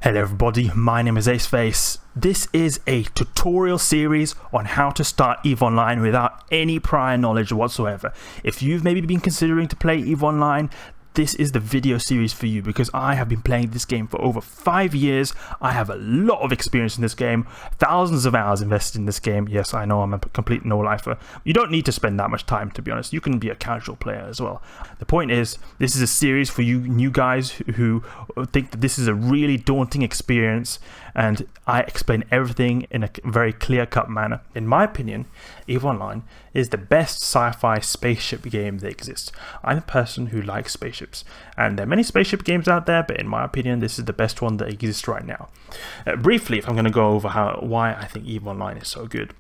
Hello everybody, my name is Aceface. This is a tutorial series on how to start EVE Online without any prior knowledge whatsoever. If you've maybe been considering to play EVE Online, this is the video series for you because I have been playing this game for over 5 years. I have a lot of experience in this game, thousands of hours invested in this game. Yes, I know I'm a complete no-lifer. You don't need to spend that much time, to be honest. You can be a casual player as well. The point is, this is a series for you new guys who think that this is a really daunting experience, and I explain everything in a very clear-cut manner. In my opinion, EVE Online is the best sci-fi spaceship game that exists. I'm a person who likes spaceships, and there are many spaceship games out there, but in my opinion, this is the best one that exists right now. Briefly, if I'm going to go over why I think EVE Online is so good,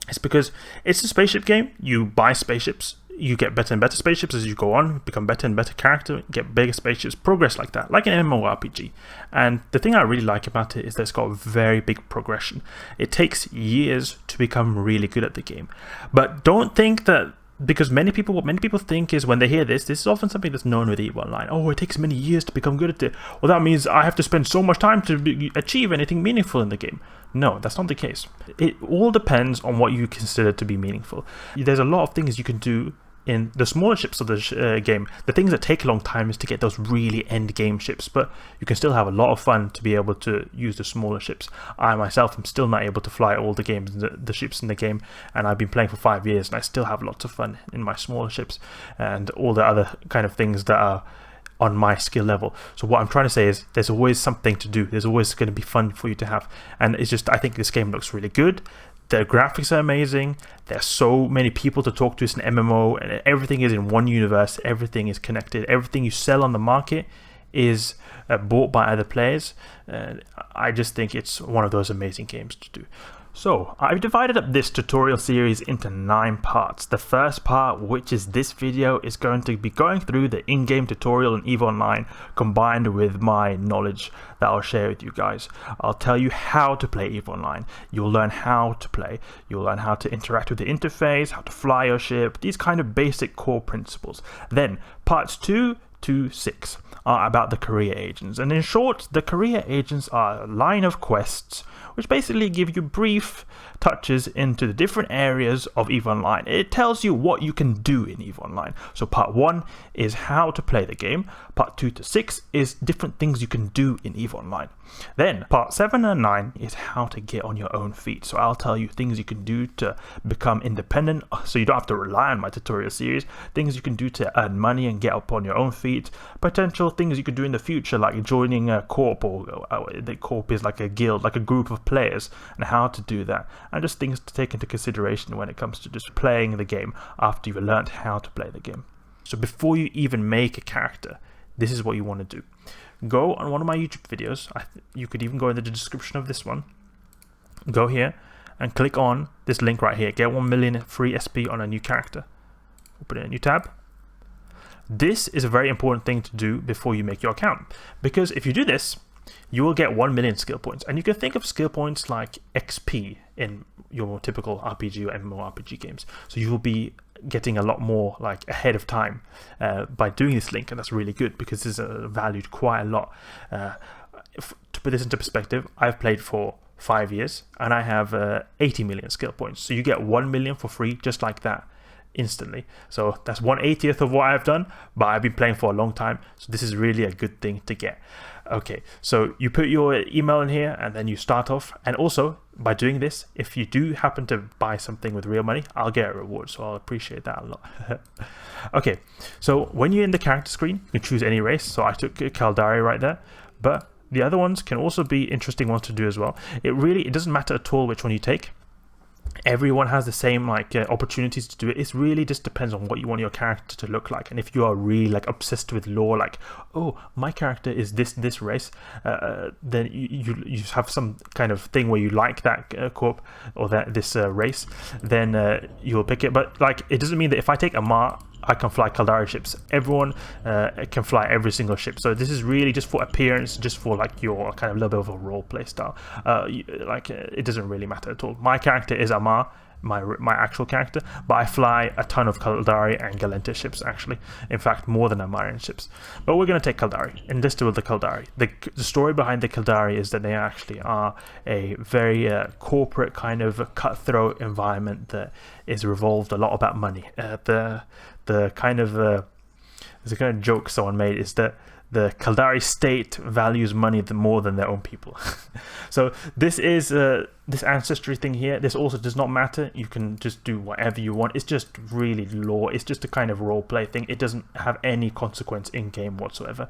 it's because it's a spaceship game. You buy spaceships, you get better and better spaceships as you go on, become better and better character, get bigger spaceships, progress like that, like an MMORPG. And the thing I really like about it is that it's got a very big progression. It takes years to become really good at the game. But don't think that, because what many people think is when they hear this is often something that's known with EVE Online. Oh, it takes many years to become good at it. Well, that means I have to spend so much time to achieve anything meaningful in the game. No, that's not the case. It all depends on what you consider to be meaningful. There's a lot of things you can do in the smaller ships of the game. The things that take a long time is to get those really end game ships, but you can still have a lot of fun to be able to use the smaller ships. I myself am still not able to fly all the ships in the game, and I've been playing for 5 years and I still have lots of fun in my smaller ships and all the other kind of things that are on my skill level. So what I'm trying to say is there's always something to do. There's always going to be fun for you to have, and it's just, I think this game looks really good. The graphics are amazing. There's so many people to talk to. It's an MMO, and everything is in one universe. Everything is connected. Everything you sell on the market is bought by other players. I just think it's one of those amazing games to do. So I've divided up this tutorial series into 9 parts. The first part, which is this video, is going to be going through the in-game tutorial in EVE Online combined with my knowledge that I'll share with you guys. I'll tell you how to play EVE Online. You'll learn how to play. You'll learn how to interact with the interface, how to fly your ship, these kind of basic core principles. Then parts 2 to 6 are about the career agents, and in short, the career agents are a line of quests which basically give you brief touches into the different areas of EVE Online. It tells you what you can do in EVE Online. So part 1 is how to play the game. Part 2 to 6 is different things you can do in EVE Online. Then part 7 and 9 is how to get on your own feet. So I'll tell you things you can do to become independent, so you don't have to rely on my tutorial series. Things you can do to earn money and get up on your own feet. Potential things you could do in the future, like joining a corp, or the corp is like a guild, like a group of players, and how to do that. And just things to take into consideration when it comes to just playing the game after you've learned how to play the game. So before you even make a character, this is what you want to do. Go on one of my YouTube videos. You could even go in the description of this one. Go here and click on this link right here. Get 1 million free SP on a new character. Open it in a new tab. This is a very important thing to do before you make your account, because if you do this, you will get 1 million skill points. And you can think of skill points like XP in your typical RPG or MMORPG games. So you will be getting a lot more like ahead of time by doing this link, and that's really good because this is valued quite a lot. To put this into perspective, I've played for 5 years and I have 80 million skill points. So you get 1 million for free just like that instantly. So that's 1/80th of what I've done, but I've been playing for a long time, so this is really a good thing to get. Okay, so you put your email in here and then you start off, and also by doing this, if you do happen to buy something with real money, I'll get a reward, so I'll appreciate that a lot. Okay, so when you're in the character screen, you can choose any race. So I took Caldari right there, but the other ones can also be interesting ones to do as well. It doesn't matter at all which one you take. Everyone has the same opportunities to do it. It really just depends on what you want your character to look like, and if you are really like obsessed with lore, like, oh, my character is this race, then you have some kind of thing where you like that corp or this race, then you'll pick it. But like, it doesn't mean that if I take Amar, I can fly Caldari ships. Everyone can fly every single ship. So this is really just for appearance, just for like your kind of little bit of a role play style. It doesn't really matter at all. My character is Amar, my actual character, but I fly a ton of Caldari and Galenta ships actually. In fact, more than Amarian ships. But we're going to take Caldari, and this with the Caldari. The story behind the Caldari is that they actually are a very corporate kind of cutthroat environment that is revolved a lot about money. The kind of there's a kind of joke someone made is that the Caldari state values money more than their own people. So this is this ancestry thing here. This also does not matter. You can just do whatever you want. It's just really lore. It's just a kind of role play thing. It doesn't have any consequence in game whatsoever.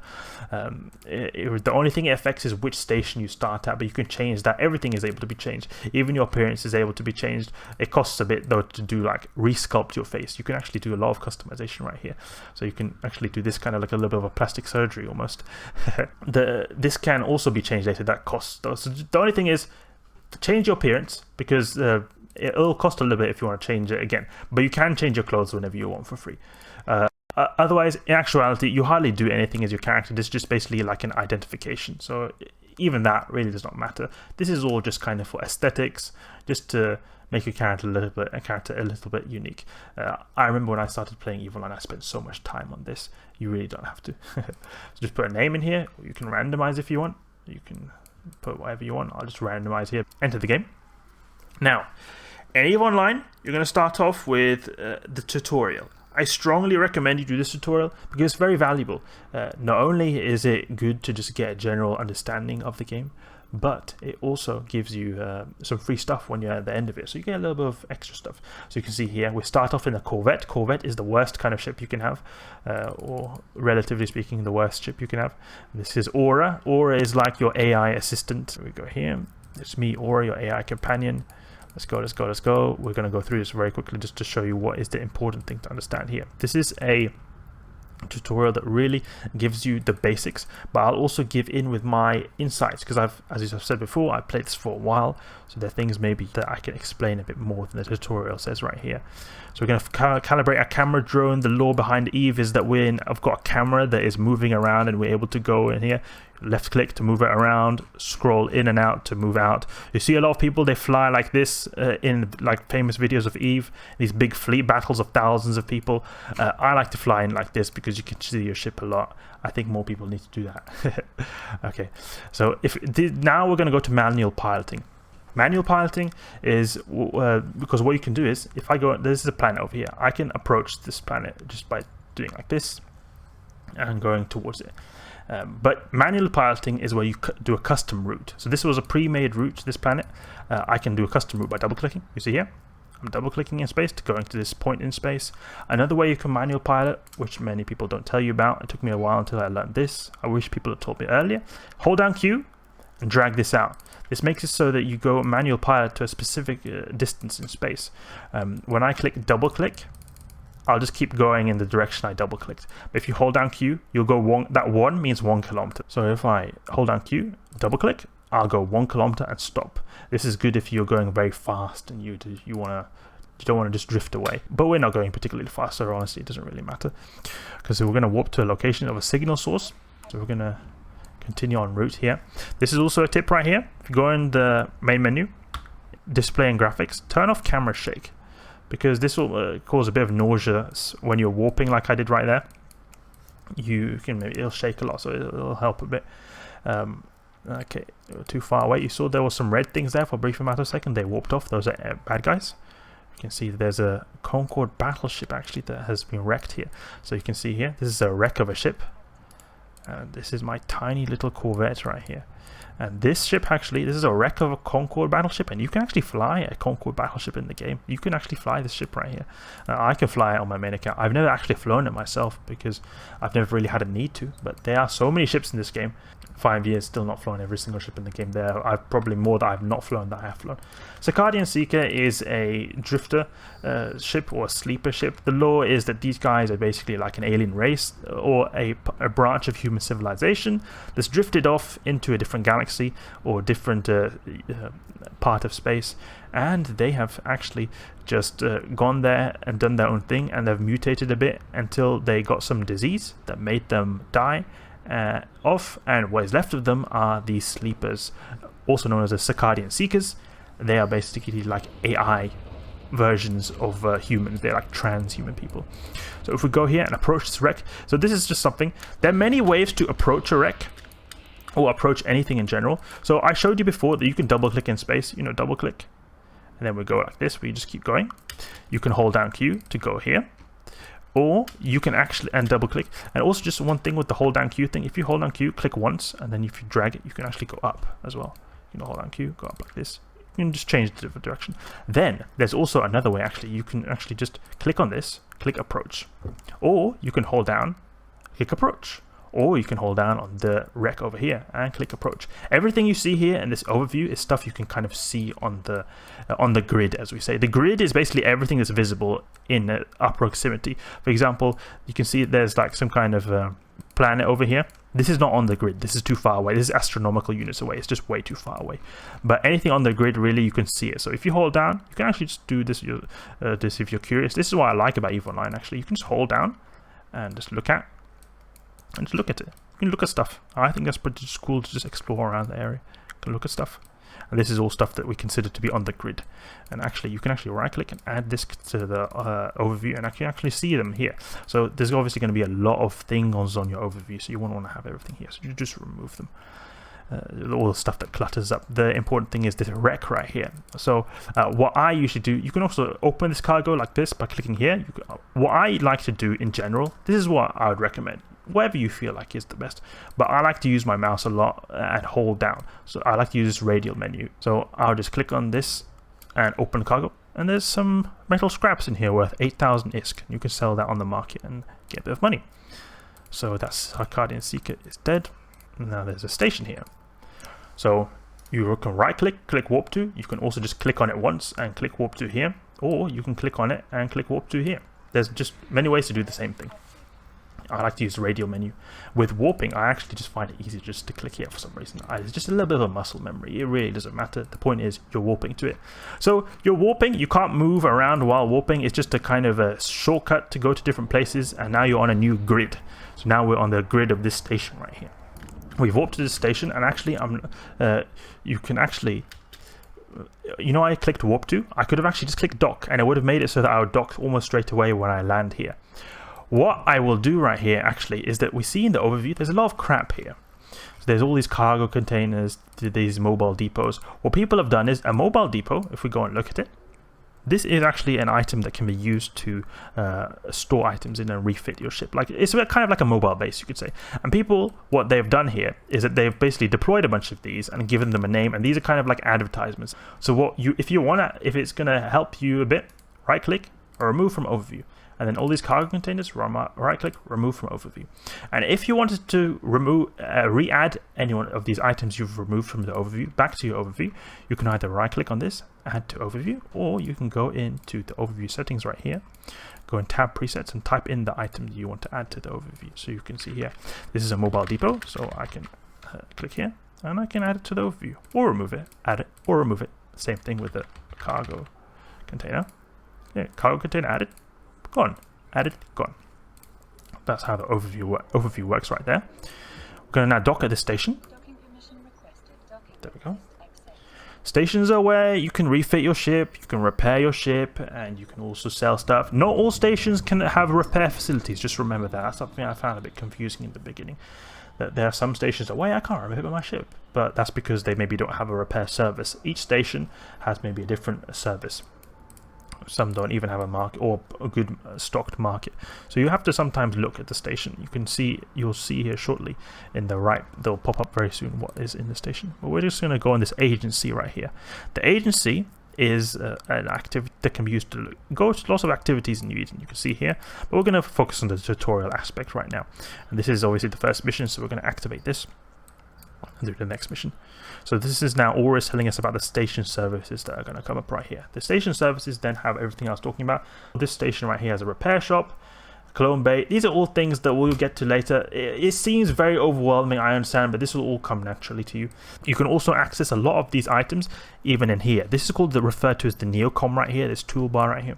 The only thing it affects is which station you start at, but you can change that. Everything is able to be changed. Even your appearance is able to be changed. It costs a bit though to do like resculpt your face. You can actually do a lot of customization right here. So you can actually do this kind of like a little bit of a plastic surgery almost. This can also be changed later. That costs though. So the only thing is, change your appearance, because it'll cost a little bit if you want to change it again, but you can change your clothes whenever you want for free. Otherwise, in actuality, you hardly do anything as your character. This is just basically like an identification, so even that really does not matter. This is all just kind of for aesthetics, just to make your character a little bit unique. I remember when I started playing EVE Online, I spent so much time on this. You really don't have to. So just put a name in here, or you can randomize if you want. You can put whatever you want. I'll just randomize here. Enter the game. Now, in EVE Online, you're going to start off with the tutorial. I strongly recommend you do this tutorial because it's very valuable. Not only is it good to just get a general understanding of the game, but it also gives you some free stuff when you're at the end of it. So you get a little bit of extra stuff. So you can see here, we start off in a Corvette. Corvette is the worst kind of ship you can have, or relatively speaking, the worst ship you can have. This is Aura. Aura is like your AI assistant. So we go here. It's me, Aura, your AI companion. Let's go, let's go, let's go. We're going to go through this very quickly just to show you what is the important thing to understand here. This is a tutorial that really gives you the basics, but I'll also give in with my insights because as I've said before, I played this for a while, so there are things maybe that I can explain a bit more than the tutorial says right here. So we're going to calibrate our camera drone. The lore behind Eve is that I've got a camera that is moving around, and we're able to go in here, left click to move it around, scroll in and out to move out. You see a lot of people, they fly like this in like famous videos of Eve, these big fleet battles of thousands of people. I like to fly in like this because you can see your ship a lot. I think more people need to do that. Okay, so now we're going to go to manual piloting. Manual piloting is because what you can do is, if I go, this is a planet over here, I can approach this planet just by doing like this and going towards it. But manual piloting is where you do a custom route. So this was a pre-made route to this planet. I can do a custom route by double-clicking. You see here, I'm double-clicking in space to going to this point in space. Another way you can manual pilot, which many people don't tell you about, it took me a while until I learned this. I wish people had told me earlier. Hold down Q and drag this out. This makes it so that you go manual pilot to a specific distance in space. When I click double-click, I'll just keep going in the direction I double clicked. But if you hold down Q, you'll go that 1 means 1 kilometer. So if I hold down Q, double click, I'll go 1 kilometer and stop. This is good if you're going very fast and you don't want to just drift away. But we're not going particularly fast, so honestly it doesn't really matter. Because we're going to warp to a location of a signal source. So we're going to continue on route here. This is also a tip right here. If you go in the main menu, display and graphics, turn off camera shake, because this will cause a bit of nausea when you're warping like I did right there. It'll shake a lot, so it'll help a bit. Okay, too far away. You saw there was some red things there for a brief amount of a second. They warped off. Those are bad guys. You can see there's a Concorde battleship actually that has been wrecked here. So you can see here, this is a wreck of a ship. And this is my tiny little Corvette right here. And this ship actually, this is a wreck of a Concorde battleship, and you can actually fly a Concorde battleship in the game. You can actually fly this ship right here. I can fly it on my main account. I've never actually flown it myself because I've never really had a need to, but there are so many ships in this game. 5 years, still not flown every single ship in the game. I've probably more that I've not flown than I have flown. Circadian Seeker is a drifter ship or a sleeper ship. The lore is that these guys are basically like an alien race or a branch of human civilization that's drifted off into a different galaxy or different part of space, and they have actually just gone there and done their own thing, and they've mutated a bit until they got some disease that made them die off, and what is left of them are these sleepers, also known as the Circadian Seekers. They are basically like AI versions of humans. They're like transhuman people. So if we go here and approach this wreck, so this is just something. There are many ways to approach a wreck or approach anything in general. So I showed you before that you can double click in space, you know, double click, and then we go like this, we just keep going. You can hold down Q to go here, or you can actually, and double click. And also just one thing with the hold down Q thing, if you hold down Q, click once, and then if you drag it, you can actually go up as well. You know, hold down Q, go up like this. You can just change the different direction. Then there's also another way. Actually, you can actually just click on this, click approach, or you can hold down, click approach, or you can hold down on the wreck over here and click approach. Everything you see here in this overview is stuff you can kind of see on the grid, as we say. The grid is basically everything that's visible in our proximity. For example, you can see there's like some kind of planet over here. This is not on the grid. This is too far away. This is astronomical units away. It's just way too far away. But anything on the grid, really, you can see it. So if you hold down, you can actually just do this. This if you're curious. This is what I like about EVE Online. Actually, you can just hold down and just look at. And just look at it. You can look at stuff. I think that's pretty cool to just explore around the area. You can look at stuff. And this is all stuff that we consider to be on the grid. And actually, you can actually right click and add this to the overview, and actually see them here. So there's obviously going to be a lot of things on your overview, so you won't want to have everything here. So you just remove them. All the stuff that clutters up. The important thing is this wreck right here. So what I usually do, you can also open this cargo like this by clicking here. What I like to do in general, this is what I would recommend. Whatever you feel like is the best, but I like to use my mouse a lot and hold down. So I like to use this radial menu. So I'll just click on this and open cargo, and there's some metal scraps in here worth 8,000 ISK. You can sell that on the market and get a bit of money. So that's Arcadian Seeker is dead. Now there's a station here. So you can right click, click warp to. You can also just click on it once and click warp to here, or you can click on it and click warp to here. There's just many ways to do the same thing. I like to use the radial menu. With warping, I actually just find it easy just to click here for some reason. It's just a little bit of a muscle memory. It really doesn't matter. The point is you're warping to it. So you're warping, you can't move around while warping. It's just a kind of a shortcut to go to different places, and now you're on a new grid. So now we're on the grid of this station right here. We've warped to this station, and actually you can actually, you know, I clicked warp to. I could have actually just clicked dock, and it would have made it so that I would dock almost straight away when I land here. What I will do right here actually is that we see in the overview there's a lot of crap here. So there's all these cargo containers, these mobile depots. What people have done is a mobile depot, if we go and look at it, this is actually an item that can be used to store items in and refit your ship. Like, it's kind of like a mobile base, you could say. And people, what they've done here is that they've basically deployed a bunch of these and given them a name, and these are kind of like advertisements. So what you, if it's gonna help you a bit, right click or remove from overview. And then all these cargo containers, right click, remove from overview. And if you wanted to remove, re-add any one of these items you've removed from the overview back to your overview, you can either right click on this, add to overview, or you can go into the overview settings right here, go in tab presets and type in the item you want to add to the overview. So you can see here, this is a mobile depot. So I can click here and I can add it to the overview, or remove it, add it, or remove it. Same thing with the cargo container. Yeah, cargo container added. Gone, added, gone. That's how the overview works right there. We're going to now dock at this station. There we go. Stations are where you can refit your ship, you can repair your ship, and you can also sell stuff. Not all stations can have repair facilities, just remember that. That's something I found a bit confusing in the beginning. That there are some stations that, wait, I can't repair my ship. But that's because they maybe don't have a repair service. Each station has maybe a different service. Some don't even have a market or a good stocked market, so you have to sometimes look at the station. You'll see here shortly in the right, they'll pop up very soon what is in the station. But we're just going to go on this agency right here. The agency is an activity that can be used to go to lots of activities in Eden. You can see here, but we're going to focus on the tutorial aspect right now. And this is obviously the first mission, so we're going to activate this and do the next mission. So this is now always telling us about the station services that are going to come up right here. The station services then have everything I was talking about. This station right here has a repair shop, clone bay. These are all things that we'll get to later. It seems very overwhelming, I understand, but this will all come naturally to you. You can also access a lot of these items even in here. This is called referred to as the Neocom right here, this toolbar right here.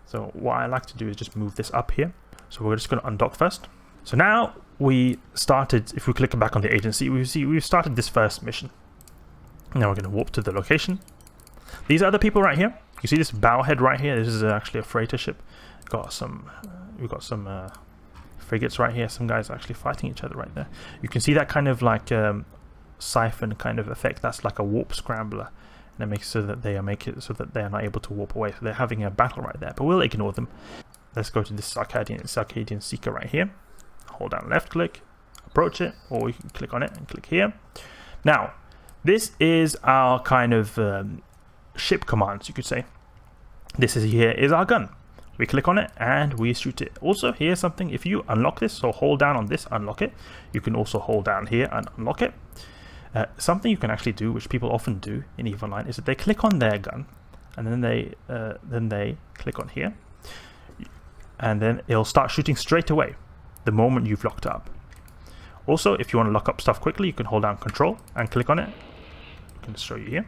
So what I like to do is just move this up here. So we're just going to undock first. So now we started, if we click back on the agency, we've started this first mission. Now we're going to warp to the location. These are the people right here. You see this bowhead right here? This is actually a freighter ship. We've got some frigates right here. Some guys are actually fighting each other right there. You can see that kind of like siphon kind of effect. That's like a warp scrambler, and it makes so that they are not able to warp away. So they're having a battle right there, but we'll ignore them. Let's go to this Arcadian Seeker right here. Hold down left click, approach it, or you can click on it and click here. Now, this is our kind of ship commands, you could say. This here is our gun. We click on it and we shoot it. Also, here's something. If you unlock this, so hold down on this, unlock it. You can also hold down here and unlock it. Something you can actually do, which people often do in EVE Online, is that they click on their gun, and then they click on here, and then it'll start shooting straight away the moment you've locked up. Also, if you want to lock up stuff quickly, you can hold down Control and click on it. I can show you here.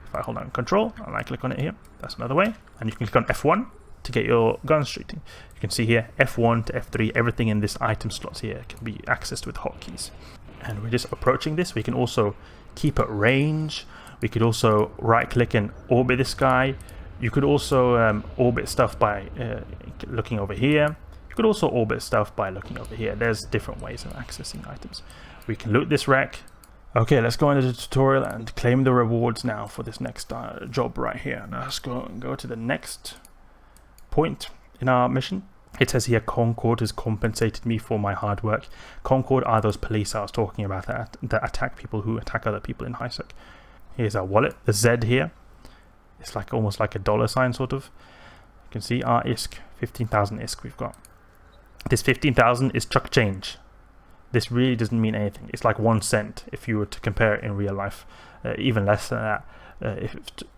If I hold down Control and I click on it here, that's another way. And you can click on F1 to get your gun shooting. You can see here F1 to F3, everything in this item slots here can be accessed with hotkeys. And we're just approaching this. We can also keep at range. We could also right click and orbit this guy. You could also orbit stuff by looking over here. You could also orbit stuff by looking over here. There's different ways of accessing items. We can loot this wreck. Okay, let's go into the tutorial and claim the rewards now for this next job right here. Now let's go to the next point in our mission. It says here, Concord has compensated me for my hard work. Concord are those police I was talking about that attack people who attack other people in HiSec. Here's our wallet. The Z here, it's like almost like a $sign sort of. You can see our ISK, 15,000 ISK we've got. This 15,000 is chuck change. This really doesn't mean anything. It's like 1 cent if you were to compare it in real life. Even less than that.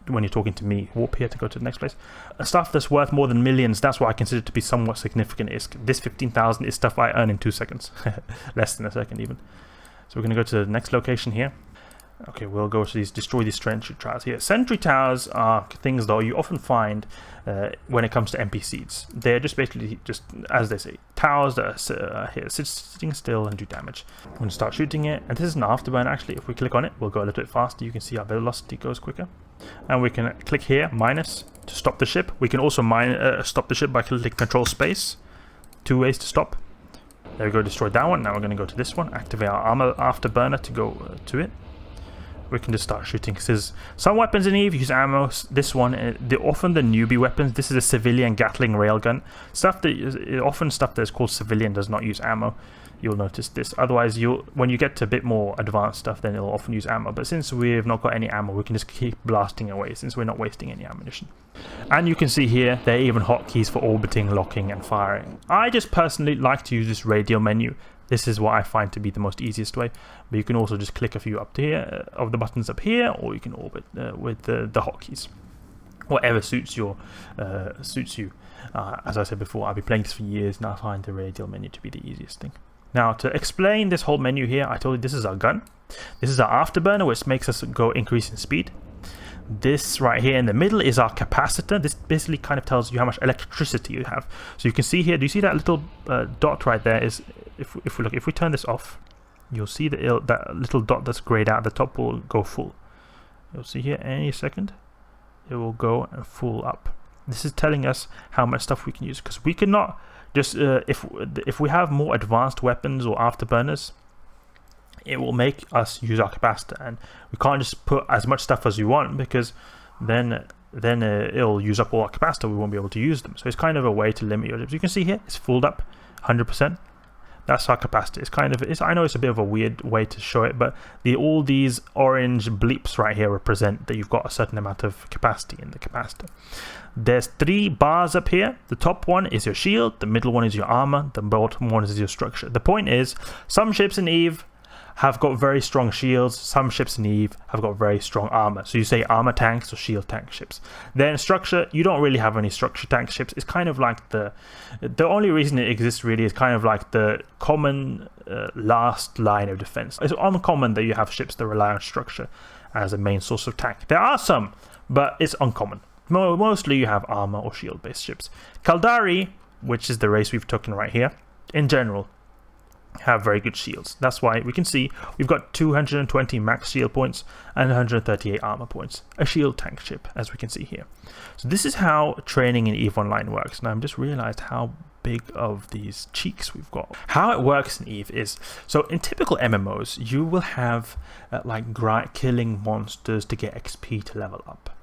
When you're talking to me. Warp here to go to the next place. Stuff that's worth more than millions, that's what I consider to be somewhat significant. This 15,000 is stuff I earn in 2 seconds. Less than a second even. So we're going to go to the next location here. Okay, we'll go to destroy these sentry towers here. Sentry towers are things, though, you often find when it comes to NPCs. They're just basically, as they say, towers that are here sitting still and do damage. I'm going to start shooting it, and this is an afterburn actually. If we click on it, we'll go a little bit faster. You can see our velocity goes quicker. And we can click here, minus, to stop the ship. We can also stop the ship by clicking Control Space. 2 ways to stop. There we go, destroy that one. Now we're going to go to this one, activate our armor afterburner to go to it. We can just start shooting. Because some weapons in EVE use ammo. This one, they're often the newbie weapons. This is a civilian Gatling railgun. Often stuff that is called civilian does not use ammo. You'll notice this. Otherwise, when you get to a bit more advanced stuff, then it'll often use ammo. But since we've not got any ammo, we can just keep blasting away since we're not wasting any ammunition. And you can see here, there are even hotkeys for orbiting, locking, and firing. I just personally like to use this radial menu. This is what I find to be the most easiest way. But you can also just click a few up to here, of the buttons up here, or you can orbit with the hotkeys. Whatever suits you. As I said before, I've been playing this for years, and I find the radial menu to be the easiest thing. Now, to explain this whole menu here, I told you this is our gun. This is our afterburner, which makes us go increase in speed. This right here in the middle is our capacitor. This basically kind of tells you how much electricity you have. So you can see here, do you see that little dot right there? If we turn this off, you'll see that that little dot that's grayed out at the top will go full. You'll see here any second, it will go full up. This is telling us how much stuff we can use, because we cannot just if we have more advanced weapons or afterburners, it will make us use our capacitor, and we can't just put as much stuff as we want, because then it'll use up all our capacitor. We won't be able to use them. So it's kind of a way to limit your. You can see here it's filled up 100%. That's our capacitor. I know it's a bit of a weird way to show it, but all these orange bleeps right here represent that you've got a certain amount of capacity in the capacitor. There's 3 bars up here. The top one is your shield, the middle one is your armor, the bottom one is your structure. The point is, some ships in EVE have got very strong shields. Some ships in EVE have got very strong armor. So you say armor tanks or shield tank ships. Then structure, you don't really have any structure tank ships. It's kind of like the only reason it exists really is kind of like the common last line of defense. It's uncommon that you have ships that rely on structure as a main source of tank. There are some, but it's uncommon. Mostly you have armor or shield based ships. Caldari, which is the race we've taken right here, in general, have very good shields. That's why we can see we've got 220 max shield points and 138 armor points. A shield tank ship, as we can see here. So this is how training in EVE Online works. Now I've just realized how big of these cheeks we've got. How it works in EVE is, so in typical MMOs, you will have killing monsters to get XP to level up.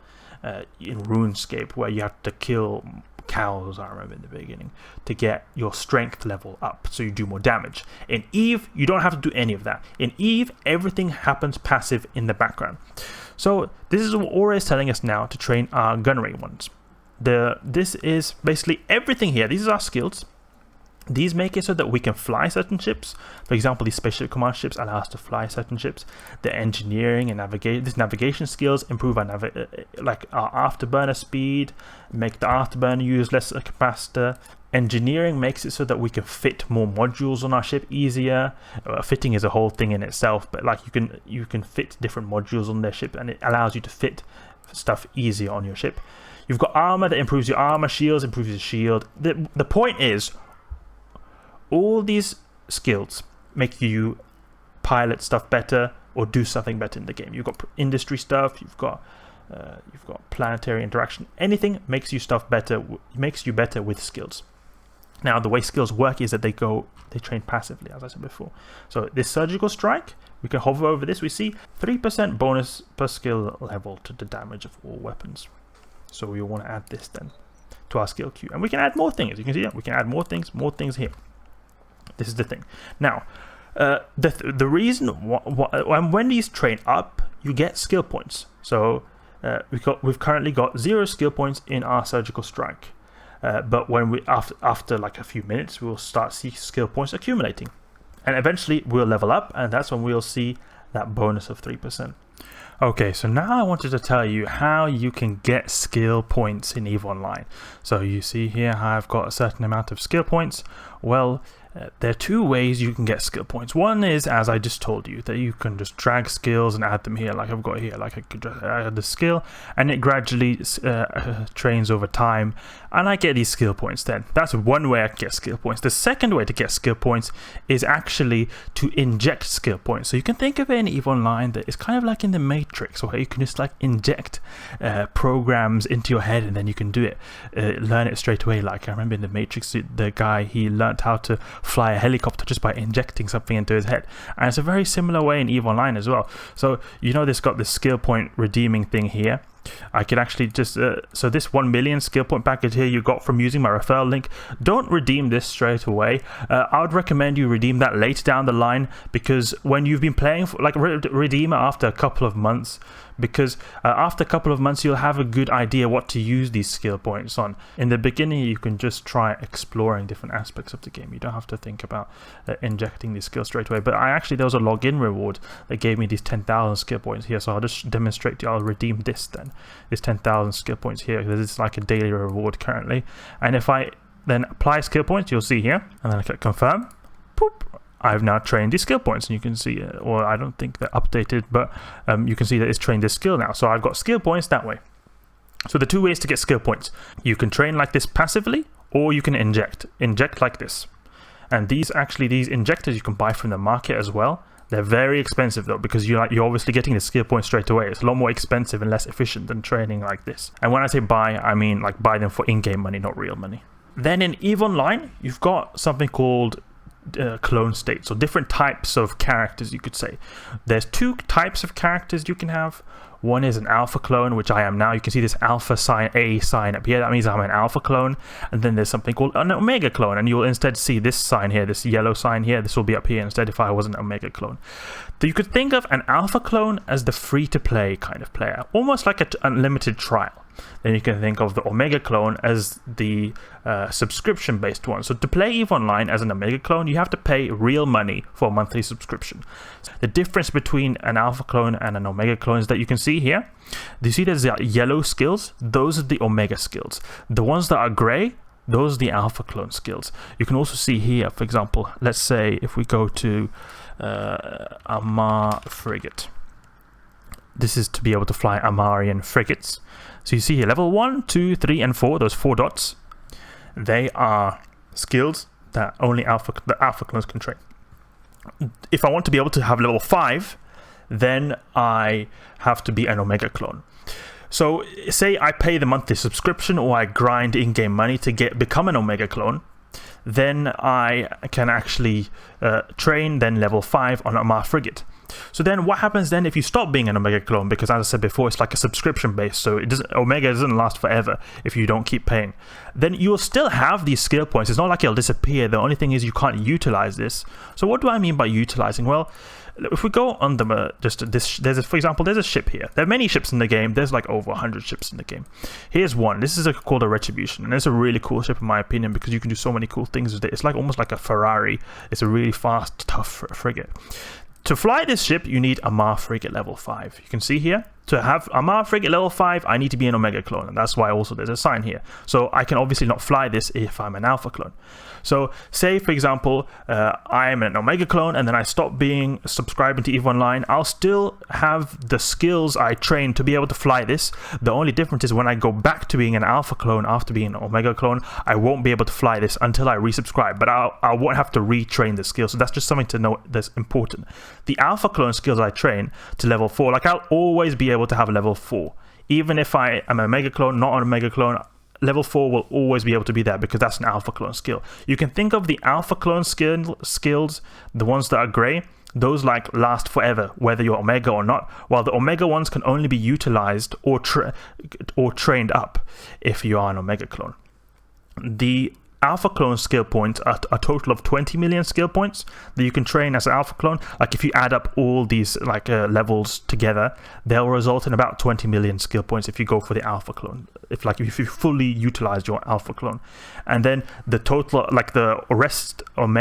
In RuneScape, where you have to kill cows, I remember in the beginning, to get your strength level up so you do more damage. In EVE, you don't have to do any of that. In EVE, everything happens passive in the background. So this is what Aura is telling us now to train our gunnery ones. This is basically everything here. These are our skills. These make it so that we can fly certain ships. For example, these spaceship command ships allow us to fly certain ships. The engineering and navigation skills improve our afterburner speed, make the afterburner use less capacitor. Engineering makes it so that we can fit more modules on our ship easier. Fitting is a whole thing in itself, but like you can fit different modules on their ship, and it allows you to fit stuff easier on your ship. You've got armor that improves your armor, shields improves your shield. The point is, all these skills make you pilot stuff better or do something better in the game. You've got industry stuff, you've got planetary interaction. Anything makes you stuff better, makes you better with skills. Now the way skills work is that they train passively, as I said before. So this surgical strike, we can hover over this, we see 3% bonus per skill level to the damage of all weapons. So we want to add this then to our skill queue, and we can add more things. You can see that we can add more things here. This is the thing. Now, the reason when these train up, you get skill points. So we've currently got 0 skill points in our surgical strike, but when we after like a few minutes, we'll start see skill points accumulating, and eventually we'll level up, and that's when we'll see that bonus of 3%. Okay, so now I wanted to tell you how you can get skill points in EVE Online. So you see here how I've got a certain amount of skill points. Well, there are 2 ways you can get skill points. One is, as I just told you, that you can just drag skills and add them here, like I've got here. Like I could just add the skill, and it gradually trains over time, and I get these skill points then. That's one way I can get skill points. The second way to get skill points is actually to inject skill points. So you can think of it in EVE Online that it's kind of like in the Matrix, where you can just like inject programs into your head, and then you can do it, learn it straight away. Like I remember in the Matrix, the guy, he learned how to fly a helicopter just by injecting something into his head, and it's a very similar way in EVE Online as well. So you know, this got this skill point redeeming thing here. I could actually just so this 1 million skill point package here you got from using my referral link, don't redeem this straight away. I would recommend you redeem that later down the line, because when you've been playing for, like redeem it after a couple of months, because after a couple of months you'll have a good idea what to use these skill points on. In the beginning you can just try exploring different aspects of the game. You don't have to think about injecting these skills straight away. But there was a login reward that gave me these 10,000 skill points here, so I'll just demonstrate to you. I'll redeem this then, this 10,000 skill points here, because it's like a daily reward currently. And if I then apply skill points, you'll see here, and then I click confirm, poop, I've now trained these skill points, and you can see, or I don't think they're updated, but you can see that it's trained this skill now. So I've got skill points that way. So the 2 ways to get skill points: you can train like this passively, or you can inject like this. And these injectors you can buy from the market as well. They're very expensive though, because you're obviously getting the skill points straight away. It's a lot more expensive and less efficient than training like this. And when I say buy, I mean like buy them for in-game money, not real money. Then in EVE Online, you've got something called clone states, or different types of characters, you could say. There's 2 types of characters you can have. One is an alpha clone, which I am now. You can see this alpha sign, A sign up here. That means I'm an alpha clone. And then there's something called an omega clone, and you'll instead see this sign here, this yellow sign here. This will be up here instead if I was an omega clone. So you could think of an alpha clone as the free-to-play kind of player, almost like an unlimited trial. Then you can think of the omega clone as the subscription-based one. So to play EVE Online as an omega clone, you have to pay real money for a monthly subscription. The difference between an alpha clone and an omega clone is that you can see here, do you see there's the yellow skills? Those are the omega skills. The ones that are gray, those are the alpha clone skills. You can also see here, for example, let's say if we go to Amar frigate. This is to be able to fly Amarian frigates. So you see here, level 1, 2, 3, and 4, those 4 dots, they are skills that only the alpha clones can train. if I want to be able to have level 5, then I have to be an Omega clone. So say I pay the monthly subscription, or I grind in-game money to become an Omega clone, then I can actually train then level 5 on Armar Frigate. So then what happens then if you stop being an Omega clone? Because as I said before, it's like a subscription base, so Omega doesn't last forever if you don't keep paying. Then you'll still have these skill points. It's not like it'll disappear. The only thing is you can't utilize this. So what do I mean by utilizing? Well, if we go on the for example, there's a ship here. There are many ships in the game. There's like over 100 ships in the game. Here's one. This is called a Retribution, and it's a really cool ship in my opinion because you can do so many cool things with it. It's like almost like a Ferrari. It's a really fast, tough frigate. To fly this ship, you need Armar Frigate level 5. You can see here, to have Armar Frigate level 5, I need to be an Omega clone, and that's why also there's a sign here. So I can obviously not fly this if I'm an Alpha clone. So say, for example, I'm an Omega clone, and then I stop subscribing to EVE Online, I'll still have the skills I trained to be able to fly this. The only difference is when I go back to being an Alpha clone after being an Omega clone, I won't be able to fly this until I resubscribe, but I won't have to retrain the skills. So that's just something to know that's important. The Alpha clone skills I train to level 4, like I'll always be able to have level 4. Even if I am an Omega clone, not an Omega clone, level 4 will always be able to be there because that's an Alpha clone skill. You can think of the Alpha clone skills, the ones that are grey, those like last forever, whether you're Omega or not, while the Omega ones can only be utilized or trained up if you are an Omega clone. The Alpha clone skill points are a total of 20 million skill points that you can train as an Alpha clone. Like if you add up all these levels together, they'll result in about 20 million skill points if you go for the Alpha clone. If you fully utilize your Alpha clone, and then the total, like the rest of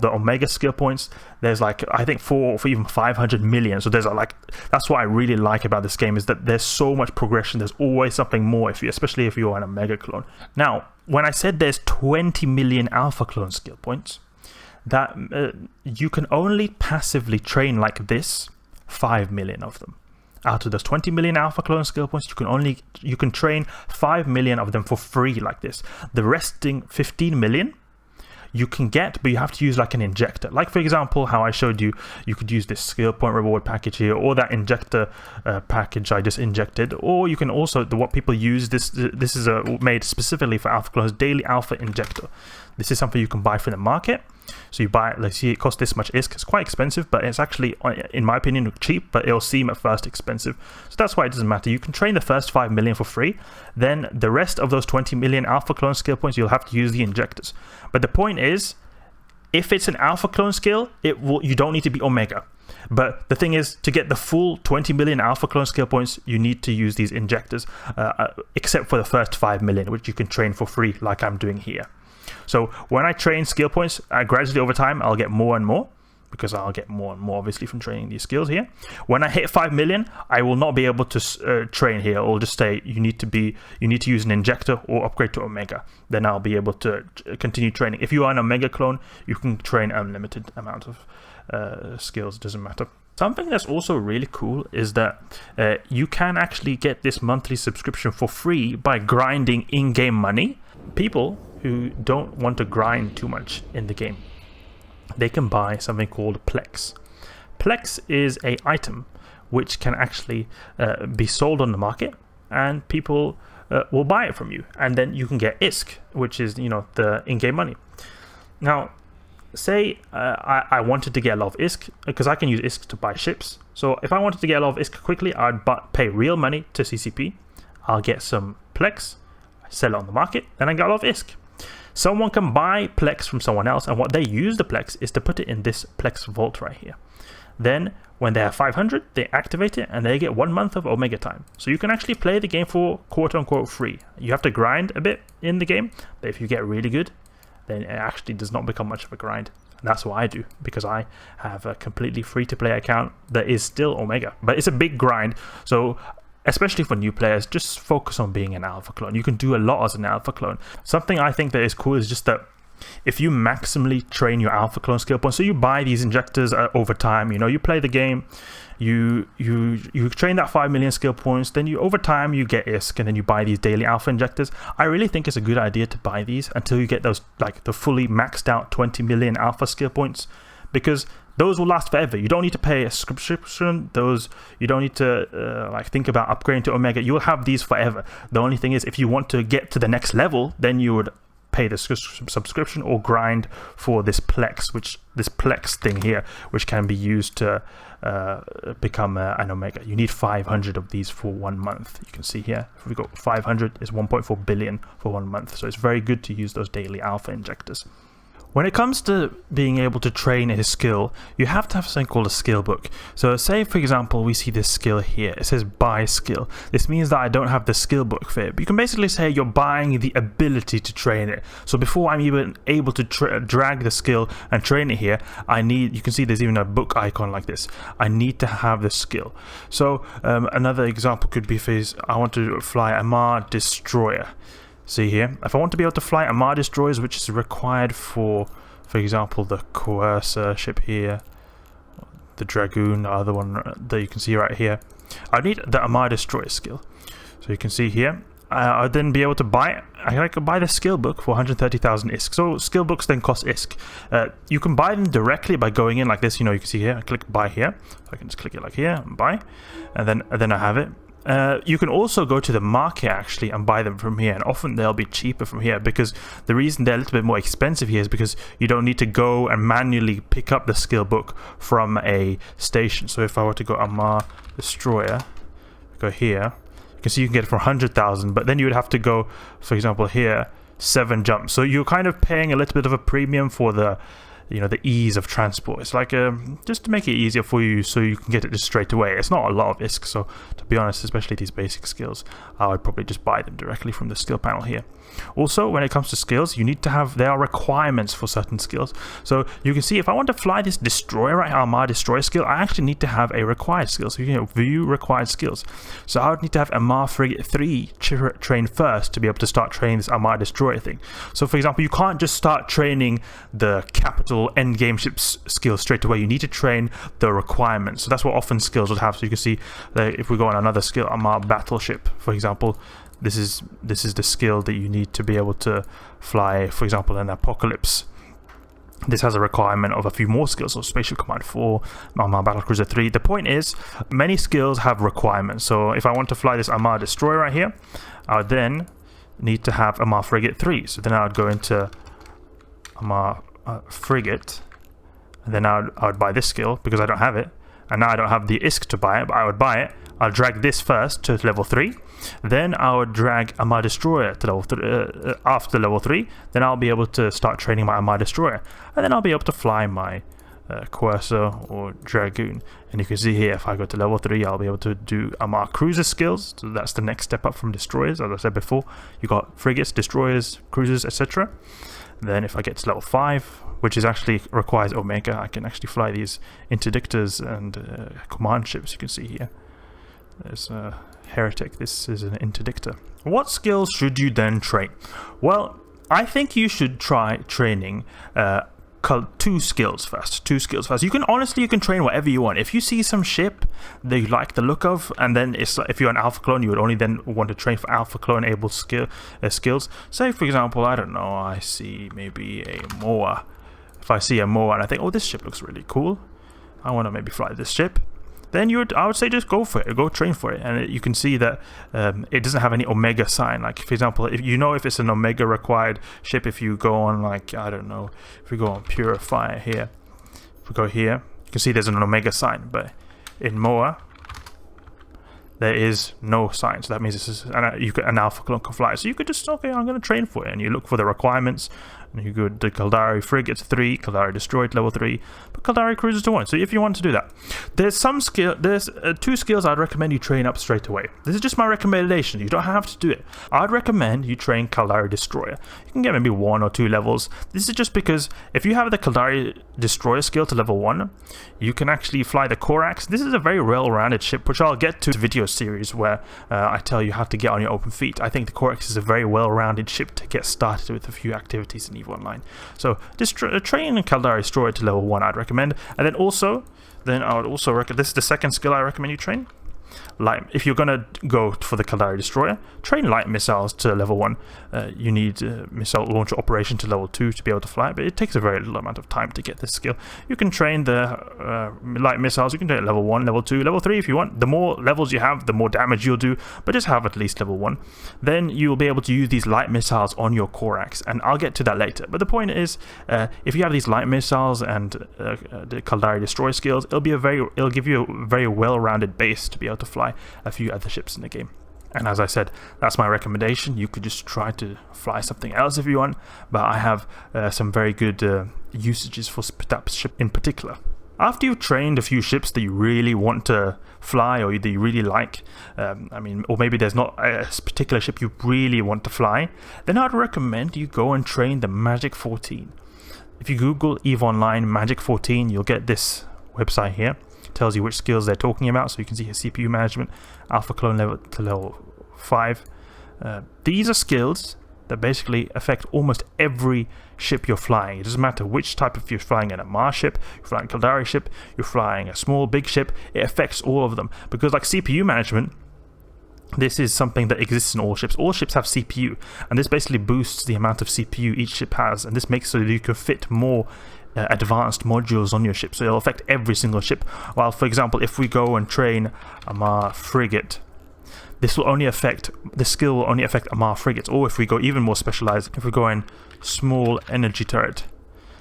the Omega skill points, there's like I think 4 or even 500 million. So there's that's what I really like about this game, is that there's so much progression. There's always something more especially if you're an Omega clone. Now, when I said there's 20 million Alpha clone skill points, that you can only passively train like this 5 million of them. Out of those 20 million Alpha clone skill points, you can train 5 million of them for free like this. The resting 15 million you can get, but you have to use like an injector. Like for example, how I showed you, you could use this skill point reward package here, or that injector package I just injected, or you can also, what people use, this is made specifically for Alpha clones, Daily Alpha Injector. This is something you can buy from the market. So you buy it, let's see, it costs this much ISK. It's quite expensive, but it's actually, in my opinion, cheap, but it'll seem at first expensive. So that's why it doesn't matter. You can train the first 5 million for free. Then the rest of those 20 million Alpha clone skill points, you'll have to use the injectors. But the point is, if it's an Alpha clone skill, you don't need to be Omega. But the thing is, to get the full 20 million Alpha clone skill points, you need to use these injectors, except for the first 5 million, which you can train for free, like I'm doing here. So when I train skill points, gradually over time, I'll get more and more, because I'll get more and more obviously from training these skills here. When I hit 5 million, I will not be able to train here. It'll just say you need to use an injector or upgrade to Omega. Then I'll be able to continue training. If you are an Omega clone, you can train unlimited amount of skills. It doesn't matter. Something that's also really cool is that you can actually get this monthly subscription for free by grinding in-game money. People who don't want to grind too much in the game, they can buy something called PLEX. PLEX is an item which can actually be sold on the market, and people will buy it from you, and then you can get ISK, which is the in-game money. Now, say I wanted to get a lot of ISK, because I can use ISK to buy ships. So if I wanted to get a lot of ISK quickly, I'd pay real money to CCP. I'll get some PLEX, sell it on the market, and I get a lot of ISK. Someone can buy PLEX from someone else, and what they use the PLEX is to put it in this PLEX vault right here. Then when they have 500, they activate it and they get 1 month of Omega time. So you can actually play the game for quote-unquote free. You have to grind a bit in the game, but if you get really good, then it actually does not become much of a grind. And that's what I do, because I have a completely free-to-play account that is still Omega, but it's a big grind. So especially for new players, just focus on being an Alpha clone. You can do a lot as an Alpha clone. Something I think that is cool is just that if you maximally train your Alpha clone skill points, so you buy these injectors over time, you play the game, you train that 5 million skill points, then over time you get ISK, and then you buy these daily Alpha injectors. I really think it's a good idea to buy these until you get those, like the fully maxed out 20 million Alpha skill points, because those will last forever. You don't need to pay a subscription. Those, you don't need to like think about upgrading to Omega. You'll have these forever. The only thing is, if you want to get to the next level, then you would pay the subscription or grind for this PLEX thing here, which can be used to become an Omega. You need 500 of these for 1 month. You can see here, if we got 500, is 1.4 billion for 1 month. So it's very good to use those daily alpha injectors. When it comes to being able to train a skill, you have to have something called a skill book. So say, for example, we see this skill here. It says buy skill. This means that I don't have the skill book for it. But you can basically say you're buying the ability to train it. So before I'm even able to drag the skill and train it here, you can see there's even a book icon like this. I need to have the skill. So another example could be, I want to fly a Mar Destroyer. See here, if I want to be able to fly Armada destroyers, which is required for example, the Coercer ship here, the Dragoon, the other one that you can see right here, I need the Armada destroyer skill. So you can see here, I'd then be able to buy it. I can buy the skill book for 130,000 ISK. So skill books then cost ISK. You can buy them directly by going in like this. You know, you can see here, I click buy here. So I can just click it like here and buy, and then I have it. You can also go to the market actually and buy them from here, and often they'll be cheaper from here, because the reason they're a little bit more expensive here is because you don't need to go and manually pick up the skill book from a station. So if I were to go Armada Destroyer, go here, you can see you can get it for 100,000, but then you would have to go, for example, here 7 jumps. So you're kind of paying a little bit of a premium for the the ease of transport. It's like just to make it easier for you, so you can get it just straight away. It's not a lot of ISK, so to be honest, especially these basic skills, I would probably just buy them directly from the skill panel here. Also, when it comes to skills, you need to have, there are requirements for certain skills. So you can see if I want to fly this destroyer, right, Armada Destroyer skill, I actually need to have a required skill. So you can view required skills. So I would need to have Armada Frigate 3 trained first to be able to start training this Armada Destroyer thing. So for example, you can't just start training the capital endgame ships skill straight away. You need to train the requirements. So that's what often skills would have. So you can see that if we go on another skill, Armada Battleship, for example, this is the skill that you need to be able to fly, for example, an Apocalypse. This has a requirement of a few more skills, so Spaceship Command 4, Armada Battlecruiser 3. The point is, many skills have requirements. So if I want to fly this Armada Destroyer right here, I would then need to have Armada Frigate 3. So then I would go into Armada Frigate, and then I would buy this skill because I don't have it. And now I don't have the ISK to buy it, but I would buy it. I'll drag this first to level 3. Then I would drag Armada Destroyer to level 3. After level 3, then I'll be able to start training my Armada Destroyer. And then I'll be able to fly my Coercer or Dragoon. And you can see here, if I go to level 3, I'll be able to do Armada Cruiser skills. So that's the next step up from Destroyers. As I said before, you got Frigates, Destroyers, Cruisers, etc. Then if I get to level 5, which is actually requires Omega, I can actually fly these interdictors and command ships. You can see here, there's a Heretic. This is an interdictor. What skills should you then train? Well, I think you should try training 2 skills first. You can train whatever you want. If you see some ship that you like the look of, and then if you're an alpha clone, you would only then want to train for alpha clone able skills. Say for example, I don't know, I see maybe a Moa. If I see a Moa and I think, oh, this ship looks really cool, I want to maybe fly this ship, then I would say just go for it, go train for it. And you can see that it doesn't have any Omega sign. Like for example, if it's an Omega required ship, if you go on, like, I don't know, if we go on Purifier here, if we go here, you can see there's an Omega sign, but in Moa there is no sign. So that means this is an alpha clone can fly. So you could just, okay, I'm going to train for it, and you look for the requirements. And you go to Caldari Frigates 3, Caldari Destroyed level 3, but Caldari Cruisers to 1. So if you want to do that, there's 2 skills I'd recommend you train up straight away. This is just my recommendation. You don't have to do it. I'd recommend you train Caldari Destroyer. You can get maybe 1 or 2 levels. This is just because if you have the Caldari Destroyer skill to level 1, you can actually fly the Corax. This is a very well-rounded ship, which I'll get to in the video series where I tell you how to get on your open feet. I think the Corax is a very well-rounded ship to get started with a few activities in EVE Online. So just train Caldari Destroyer to level 1, I'd recommend. And then I would also recommend, this is the second skill I recommend you train. if you're going to go for the Caldari Destroyer, train light missiles to level 1. You need missile launcher operation to level 2 to be able to fly, but it takes a very little amount of time to get this skill. You can train the light missiles, you can do it level 1, level 2, level 3 if you want. The more levels you have, the more damage you'll do, but just have at least level 1. Then you'll be able to use these light missiles on your Corax, and I'll get to that later. But the point is, if you have these light missiles and the Caldari Destroy skills, it'll give you a very well-rounded base to be able to fly a few other ships in the game. And as I said, that's my recommendation. You could just try to fly something else if you want, but I have some very good usages for that ship in particular. After you've trained a few ships that you really want to fly or that you really like, or maybe there's not a particular ship you really want to fly, then I'd recommend you go and train the Magic 14. If you Google EVE Online Magic 14, you'll get this website here. It tells you which skills they're talking about, so you can see here CPU management, alpha clone level to level 5. These are skills that basically affect almost every ship you're flying. It doesn't matter which type of you're flying, a Mars ship, you're flying a Caldari ship, you're flying a small, big ship, it affects all of them. Because like CPU management, this is something that exists in all ships. All ships have CPU, and this basically boosts the amount of CPU each ship has, and this makes so that you can fit more advanced modules on your ship, so it'll affect every single ship. While, for example, if we go and train a Mars frigate, this skill will only affect Amar frigates, or if we go even more specialized, if we go in small energy turret,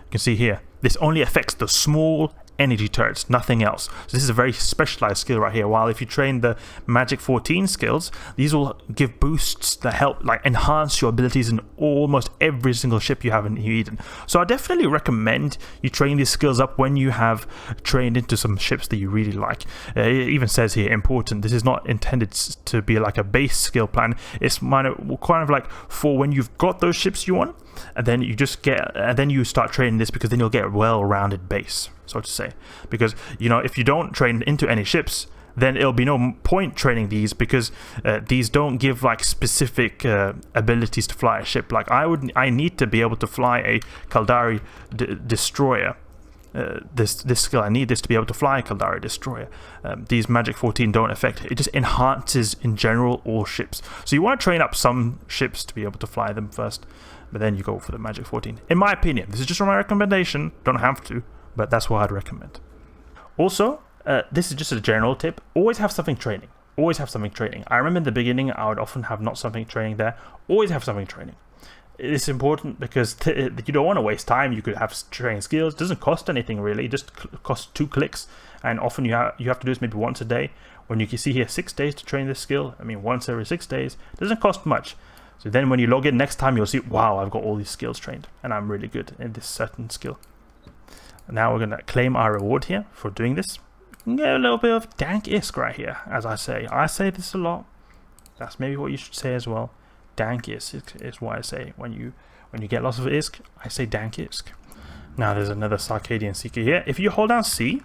you can see here, this only affects the small energy turrets, nothing else. So this is a very specialized skill right here. While if you train the Magic 14 skills, these will give boosts that help enhance your abilities in almost every single ship you have in New Eden. So I definitely recommend you train these skills up when you have trained into some ships that you really like. It even says here, important, this is not intended to be like a base skill plan. It's kind of like for when you've got those ships you want, and then you start training this, because then you'll get a well-rounded base, so to say. Because if you don't train into any ships, then it'll be no point training these, because these don't give specific abilities to fly a ship. I need to be able to fly a Caldari Destroyer. This skill, I need this to be able to fly a Caldari Destroyer. These Magic 14 don't affect it. It just enhances in general all ships. So you want to train up some ships to be able to fly them first, but then you go for the Magic 14. In my opinion, this is just my recommendation. Don't have to, but that's what I'd recommend. Also, this is just a general tip. Always have something training. Always have something training. I remember in the beginning, I would often have not something training there. Always have something training. It's important because you don't want to waste time. You could have training skills. It doesn't cost anything really. It just costs 2 clicks, and often you have to do this maybe once a day. When you can see here 6 days to train this skill, once every 6 days, it doesn't cost much. So then when you log in next time, you'll see, wow, I've got all these skills trained, and I'm really good in this certain skill. Now we're going to claim our reward here for doing this. Get a little bit of dank ISK right here, as I say. I say this a lot. That's maybe what you should say as well. Dank ISK is what I say. When you get lots of ISK, I say dank ISK. Now there's another Sarcadian Seeker here. If you hold down C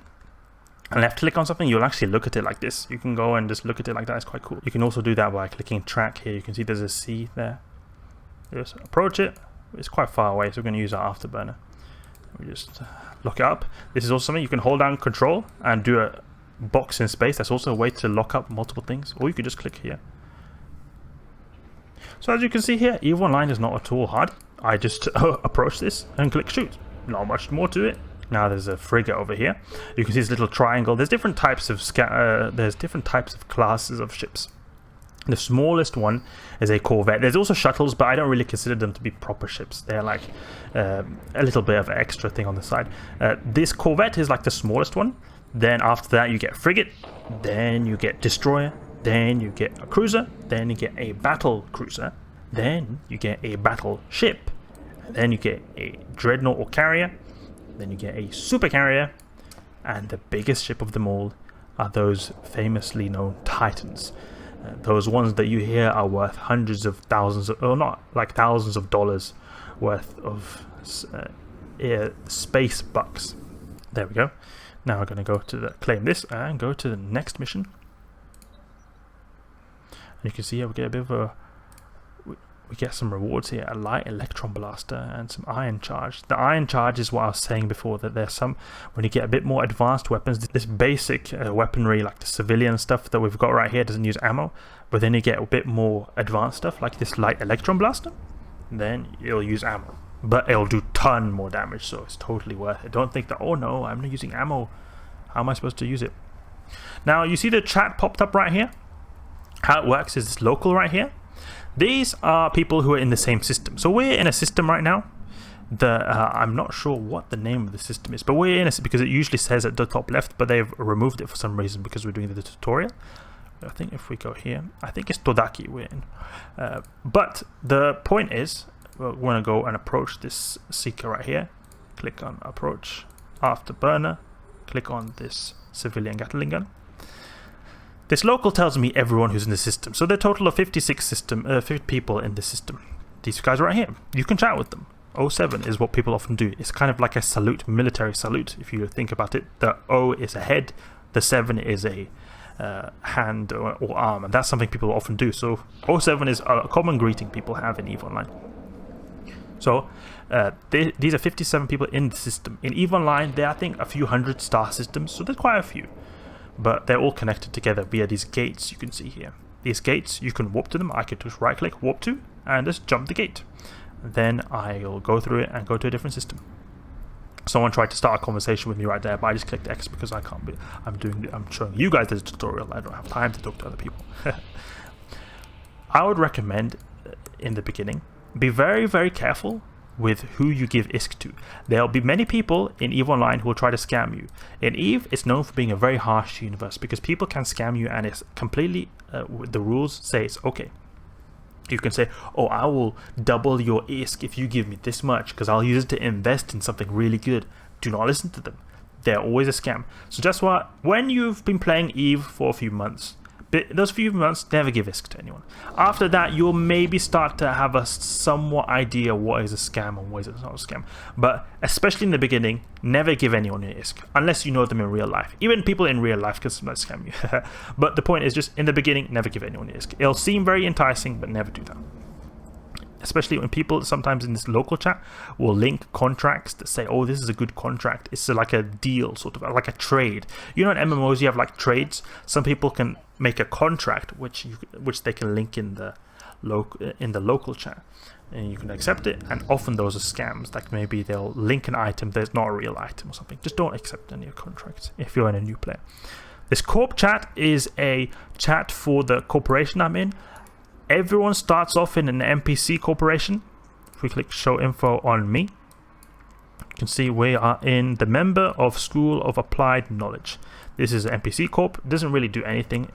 and left click on something, you'll actually look at it like this. You can go and just look at it like that. It's quite cool. You can also do that by clicking track here. You can see there's a C there. Just approach it. It's quite far away, so we're going to use our afterburner. We just lock it up. This is also something you can hold down control and do a box in space. That's also a way to lock up multiple things, or you could just click here. So as you can see here, EVE Online is not at all hard. I just approach this and click shoot. Not much more to it. Now there's a frigate over here. You can see this little triangle. There's different types of classes of ships. The smallest one is a corvette. There's also shuttles, but I don't really consider them to be proper ships. They're like a little bit of an extra thing on the side. This corvette is like the smallest one. Then after that you get frigate, then you get destroyer, then you get a cruiser, then you get a battle cruiser, then you get a battle ship, then you get a dreadnought or carrier, then you get a super carrier, and the biggest ship of them all are those famously known Titans. Those ones that you hear are worth hundreds of thousands, or not like thousands of dollars worth of space bucks. There we go. Now we're going to go to claim this and go to the next mission. And you can see here we get a bit of a we get some rewards here, a light electron blaster and some iron charge. The iron charge is what I was saying before, that there's some, when you get a bit more advanced weapons, this basic weaponry like the civilian stuff that we've got right here doesn't use ammo, but then you get a bit more advanced stuff like this light electron blaster, then it'll use ammo, but it'll do ton more damage, so it's totally worth it. Don't think that, oh no, I'm not using ammo, how am I supposed to use it? Now you see the chat popped up right here. How it works is this local right here. These are people who are in the same system. So we're in a system right now. I'm not sure what the name of the system is, but we're in it because it usually says at the top left, but they've removed it for some reason because we're doing the tutorial. I think if we go here, I think it's Todaki we're in. But the point is, we're going to go and approach this seeker right here. Click on approach, afterburner, click on this civilian Gatling gun. This local tells me everyone who's in the system. So there are a total of 50 people in the system. These guys right here, you can chat with them. 07 is what people often do. It's kind of like a salute, military salute, if you think about it. The O is a head, the 7 is a hand or arm, and that's something people often do. So 07 is a common greeting people have in EVE Online. So these are 57 people in the system. In EVE Online, there are, I think, a few hundred star systems, so there's quite a few. But they're all connected together via these gates you can see here. These gates, you can warp to them. I could just right click, warp to, and just jump the gate. Then I'll go through it and go to a different system. Someone tried to start a conversation with me right there, but I just clicked X because I can't be. I'm showing you guys this tutorial. I don't have time to talk to other people. I would recommend in the beginning, be very, very careful with who you give ISK to. There'll be many people in EVE Online who will try to scam you. In EVE, it's known for being a very harsh universe because people can scam you, and it's completely, the rules say it's okay. You can say, oh, I will double your ISK if you give me this much because I'll use it to invest in something really good. Do not listen to them. They're always a scam. So just what, when you've been playing EVE for a few months, those few months, never give ISK to anyone. After that, you'll maybe start to have a somewhat idea what is a scam and what is not a scam. But especially in the beginning, never give anyone your ISK unless you know them in real life. Even people in real life can sometimes scam you. But the point is, just in the beginning, never give anyone your ISK. It'll seem very enticing, but never do that. Especially when people sometimes in this local chat will link contracts that say, oh, this is a good contract. It's like a deal, sort of like a trade. You know, in MMOs you have like trades. Some people can make a contract which they can link in the local chat, and you can accept it. And often those are scams. Like maybe they'll link an item that's not a real item or something. Just don't accept any contracts if you're in a new player. This corp chat is a chat for the corporation I'm in. Everyone starts off in an NPC corporation. If we click show info on me, you can see we are in the member of School of Applied Knowledge. This is an NPC corp. It doesn't really do anything.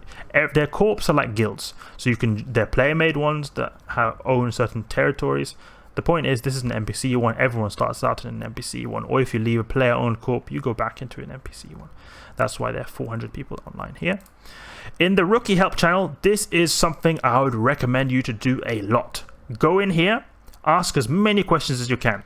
Their corps are like guilds, so you can, they're player-made ones that own certain territories. The point is, this is an NPC one. Everyone starts out in an NPC one, or if you leave a player-owned corp, you go back into an NPC one. That's why there are 400 people online here. In the Rookie Help channel, this is something I would recommend you to do a lot. Go in here, ask as many questions as you can.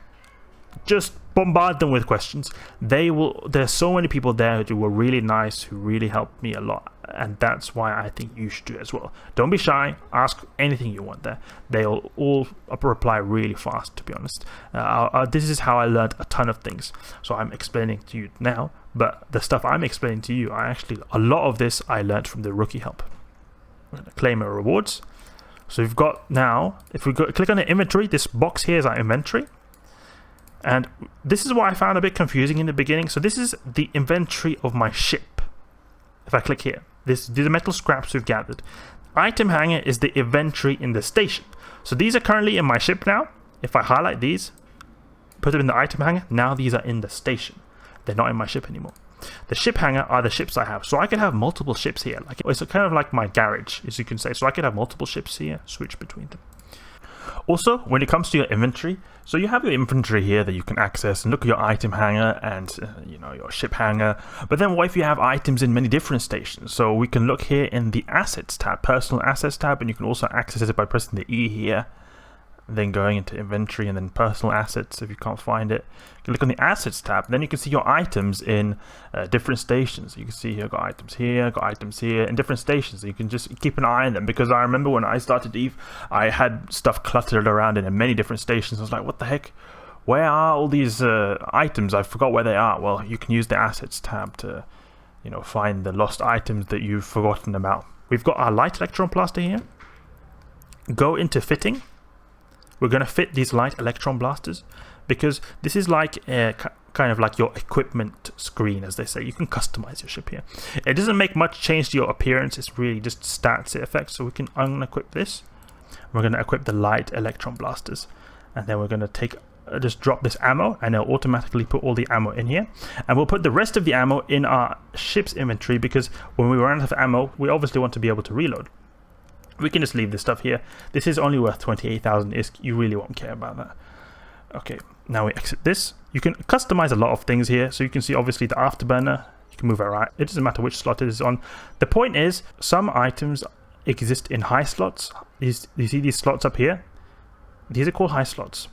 Just bombard them with questions. There's so many people there who were really nice, who really helped me a lot, and that's why I think you should do it as well. Don't be shy, ask anything you want there. They'll all reply really fast, to be honest. This is how I learned a ton of things, so I'm explaining to you now, but the stuff I'm explaining to you, a lot of this I learned from the Rookie Help. We're going to claim our rewards. So we've got now, if we click on the inventory, this box here is our inventory. And this is what I found a bit confusing in the beginning. So this is the inventory of my ship. If I click here, these are the metal scraps we've gathered. Item hanger is the inventory in the station. So these are currently in my ship now. If I highlight these, put them in the item hanger, now these are in the station. They're not in my ship anymore. The ship hanger are the ships I have. So I could have multiple ships here. Like, it's kind of like my garage, as you can say. So I could have multiple ships here, switch between them. Also, when it comes to your inventory, so you have your inventory here that you can access and look at your item hanger and your ship hanger. But then what if you have items in many different stations? So we can look here in the assets tab, personal assets tab, and you can also access it by pressing the E here. and then going into inventory and then personal assets if you can't find it. You can look on the assets tab, then you can see your items in different stations. You can see here, got items here in different stations. So you can just keep an eye on them, because I remember when I started EVE, I had stuff cluttered around in many different stations. I was like, what the heck? Where are all these items? I forgot where they are. Well, you can use the assets tab to, find the lost items that you've forgotten about. We've got our light electron blaster here. Go into fitting. We're going to fit these light electron blasters, because this is like kind of like your equipment screen, as they say. You can customize your ship here. It doesn't make much change to your appearance. It's really just stats effects. So we can unequip this. We're going to equip the light electron blasters, and then we're going to take just drop this ammo, and it'll automatically put all the ammo in here. And we'll put the rest of the ammo in our ship's inventory, because when we run out of ammo, we obviously want to be able to reload. We can just leave this stuff here. This is only worth 28,000 ISK. You really won't care about that. Okay, now we exit this. You can customize a lot of things here. So you can see obviously the afterburner. You can move it around. It doesn't matter which slot it is on. The point is, some items exist in high slots. You see these slots up here? These are called high slots.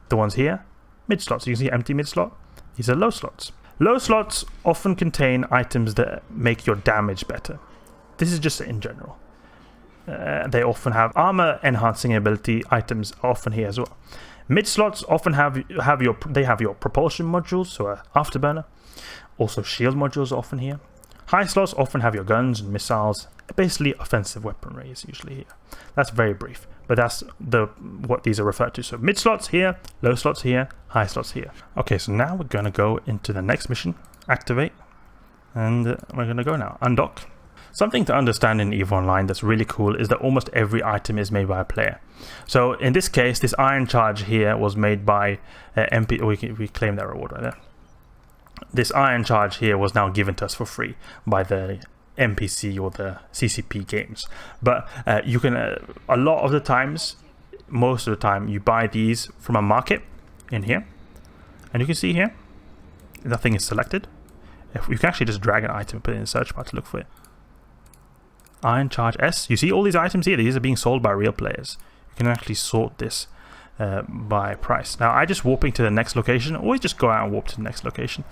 The ones here, mid slots. You can see empty mid slot. These are low slots. Low slots often contain items that make your damage better. This is just in general. They often have armor enhancing ability items, often here as well. Mid slots often have your propulsion modules, so afterburner. Also shield modules often here. High slots often have your guns and missiles, basically offensive weaponry is usually here. That's very brief, but that's what these are referred to. So mid slots here, low slots here, high slots here. Okay, so now we're going to go into the next mission, activate, and we're going to go now, undock. Something to understand in EVE Online that's really cool is that almost every item is made by a player. So in this case, this iron charge here was made by MP. We claim that reward right there. This iron charge here was now given to us for free by the NPC or the CCP games. But you can, a lot of the times, most of the time, you buy these from a market in here. And you can see here, nothing is selected. You can actually just drag an item and put it in the search bar to look for it. Iron Charge S. You see all these items here? These are being sold by real players. You can actually sort this by price. Now, I just warping to the next location. Always just go out and warp to the next location.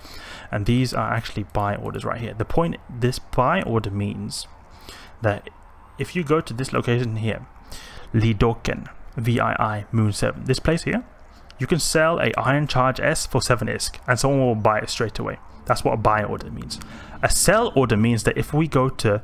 And these are actually buy orders right here. The point, this buy order means that if you go to this location here, Lidoken, VII, Moon 7, this place here, you can sell a Iron Charge S for 7 ISK, and someone will buy it straight away. That's what a buy order means. A sell order means that if we go to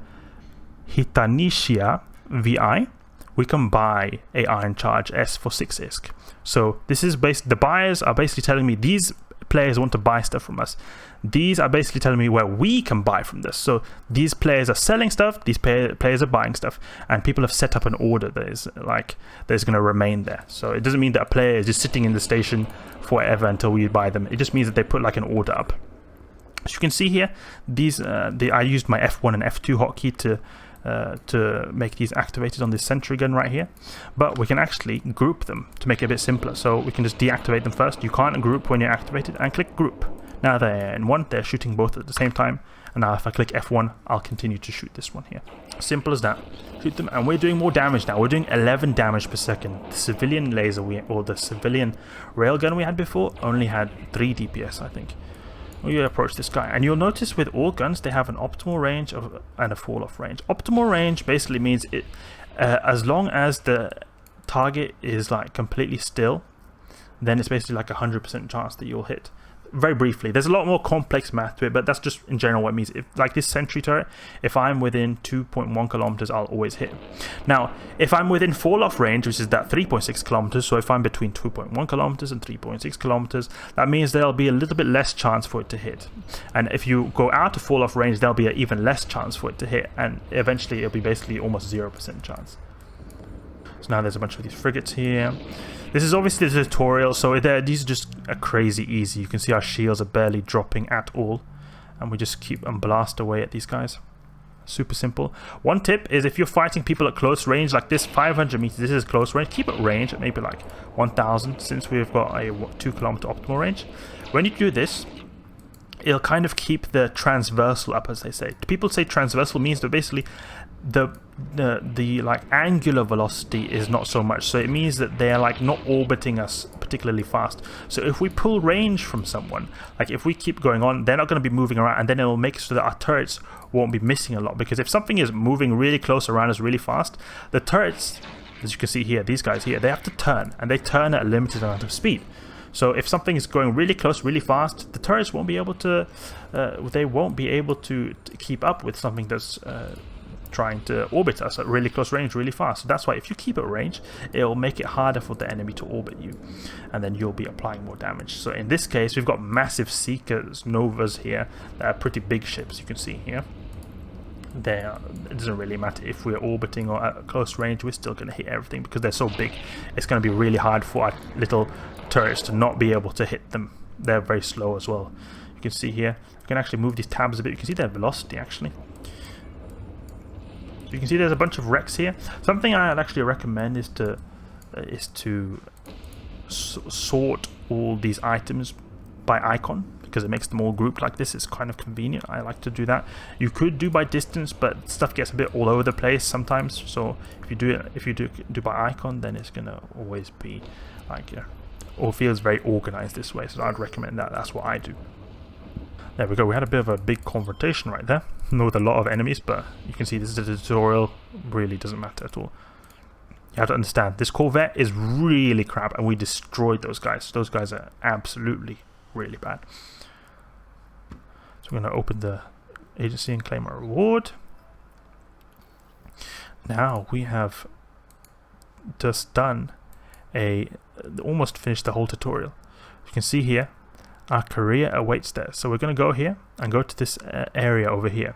Hitanishia VI, we can buy a Iron Charge S for 6 ISK. So this is the buyers are basically telling me these players want to buy stuff from us. These are basically telling me where we can buy from this. So these players are selling stuff, these players are buying stuff, and people have set up an order that is that's going to remain there. So it doesn't mean that a player is just sitting in the station forever until we buy them. It just means that they put like an order up. As you can see here, these I used my F1 and F2 hotkey to make these activated on this sentry gun right here, but we can actually group them to make it a bit simpler. So we can just deactivate them first. You can't group when you're activated, and click group. Now they're in one, they're shooting both at the same time, and now if I click F1, I'll continue to shoot this one here. Simple as that. Shoot them, and we're doing more damage now. We're doing 11 damage per second. The civilian laser or the civilian railgun we had before only had 3 DPS, I think. You approach this guy, and you'll notice with all guns they have an optimal range and a fall-off range. Optimal range basically means it as long as the target is like completely still, then it's basically like 100% chance that you'll hit. Very briefly, there's a lot more complex math to it, but that's just in general what it means. If like this sentry turret, if I'm within 2.1 kilometers, I'll always hit. Now, if I'm within fall-off range, which is that 3.6 kilometers, so if I'm between 2.1 kilometers and 3.6 kilometers, that means there'll be a little bit less chance for it to hit. And if you go out of fall-off range, there'll be an even less chance for it to hit, and eventually it'll be basically almost 0% chance. So now there's a bunch of these frigates here. This is obviously the tutorial, so these are just crazy easy. You can see our shields are barely dropping at all, and we just keep and blast away at these guys. Super simple. One tip is if you're fighting people at close range, like this 500 meters, this is close range, keep it range at maybe like 1000, since we've got a 2 kilometer optimal range. When you do this, it'll kind of keep the transversal up, as they say. People say transversal means that basically the like angular velocity is not so much, so it means that they're like not orbiting us particularly fast. So if we pull range from someone, like if we keep going on, they're not going to be moving around, and then it will make it so that our turrets won't be missing a lot, because if something is moving really close around us really fast, the turrets, as you can see here, these guys here, they have to turn, and they turn at a limited amount of speed. So if something is going really close, really fast, the turrets won't be able to keep up with something that's trying to orbit us at really close range really fast. So that's why if you keep at range, it'll make it harder for the enemy to orbit you, and then you'll be applying more damage. So in this case, we've got massive Seekers, Novas here that are pretty big ships. You can see here. It doesn't really matter if we're orbiting or at close range, we're still going to hit everything because they're so big. It's going to be really hard for our little turrets to not be able to hit them. They're very slow as well. You can see here, you can actually move these tabs a bit. You can see their velocity actually. So you can see there's a bunch of wrecks here. Something I'd actually recommend is to sort all these items by icon, because it makes them all grouped like this. It's kind of convenient. I like to do that. You could do by distance, but stuff gets a bit all over the place sometimes. So if you do by icon, then it's gonna always be like, or feels very organized this way. So I'd recommend that. That's what I do. There we go. We had a bit of a big confrontation right there with a lot of enemies, but you can see this is a tutorial. Really doesn't matter at all. You have to understand, this Corvette is really crap, and we destroyed those guys. Those guys are absolutely really bad. So we're going to open the agency and claim our reward. Now we have just done almost finished the whole tutorial. You can see here, our career awaits there. So we're going to go here and go to this area over here.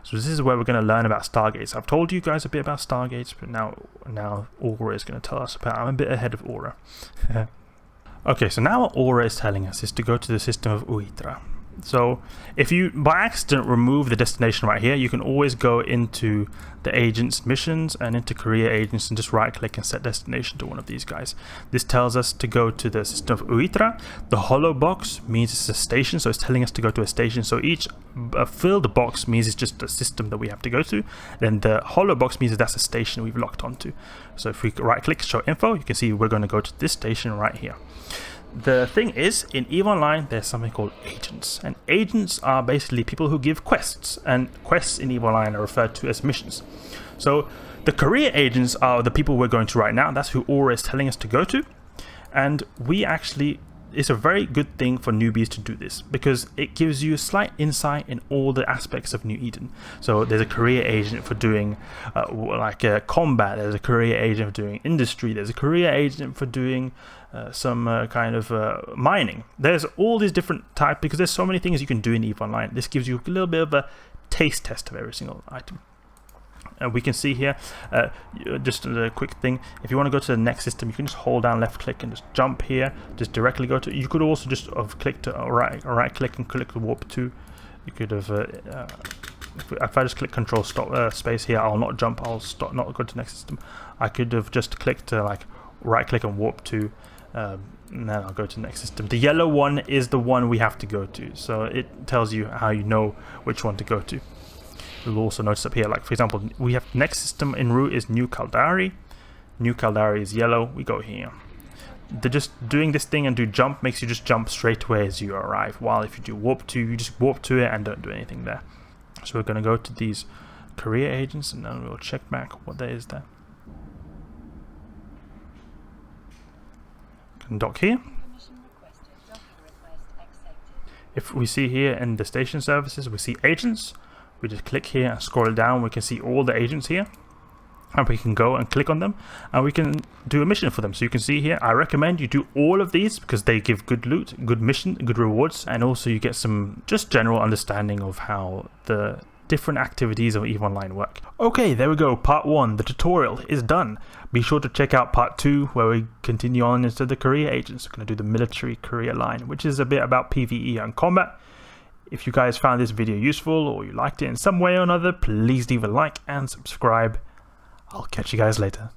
So this is where we're going to learn about Stargates. I've told you guys a bit about Stargates, but now Aura is going to tell us about. I'm a bit ahead of Aura. Okay, so now what Aura is telling us is to go to the system of Uitra. So if you by accident remove the destination right here, you can always go into the agents missions and into career agents and just right click and set destination to one of these guys. This tells us to go to the system of Uitra. The hollow box means it's a station, so it's telling us to go to a station. So each filled box means it's just a system that we have to go to. Then the hollow box means that that's a station we've locked onto. So if we right click show info, you can see we're going to go to this station right here. The thing is, in EVE Online, there's something called agents, and agents are basically people who give quests, and quests in EVE Online are referred to as missions. So the career agents are the people we're going to right now. That's who Aura is telling us to go to, and it's a very good thing for newbies to do this, because it gives you a slight insight in all the aspects of New Eden. So there's a career agent for doing combat, there's a career agent for doing industry, there's a career agent for doing some kind of mining. There's all these different types, because there's so many things you can do in EVE Online. This gives you a little bit of a taste test of every single item. We can see here, just a quick thing, if you want to go to the next system, you can just hold down left click and just jump here, just directly go to. You could also just have clicked right click and click the warp to. You could have, if I just click control stop space here, I'll not jump, I'll stop, not go to next system. I could have just clicked right click and warp to, and then I'll go to the next system. The yellow one is the one we have to go to, so it tells you how you know which one to go to. You'll also notice up here, like for example, we have next system en route is New Caldari. New Caldari is yellow. We go here. Just doing this thing and do jump makes you just jump straight away as you arrive. While if you do warp to, you just warp to it and don't do anything there. So we're going to go to these career agents, and then we'll check back what there is there. Can dock here. If we see here in the station services, we see agents. We just click here and scroll down. We can see all the agents here, and we can go and click on them, and we can do a mission for them. So you can see here, I recommend you do all of these because they give good loot, good mission, good rewards, and also you get some just general understanding of how the different activities of EVE Online work. Okay, there we go. Part 1, the tutorial is done. Be sure to check out part 2, where we continue on into the career agents. We're going to do the military career line, which is a bit about PvE and combat. If you guys found this video useful or you liked it in some way or another, please leave a like and subscribe. I'll catch you guys later.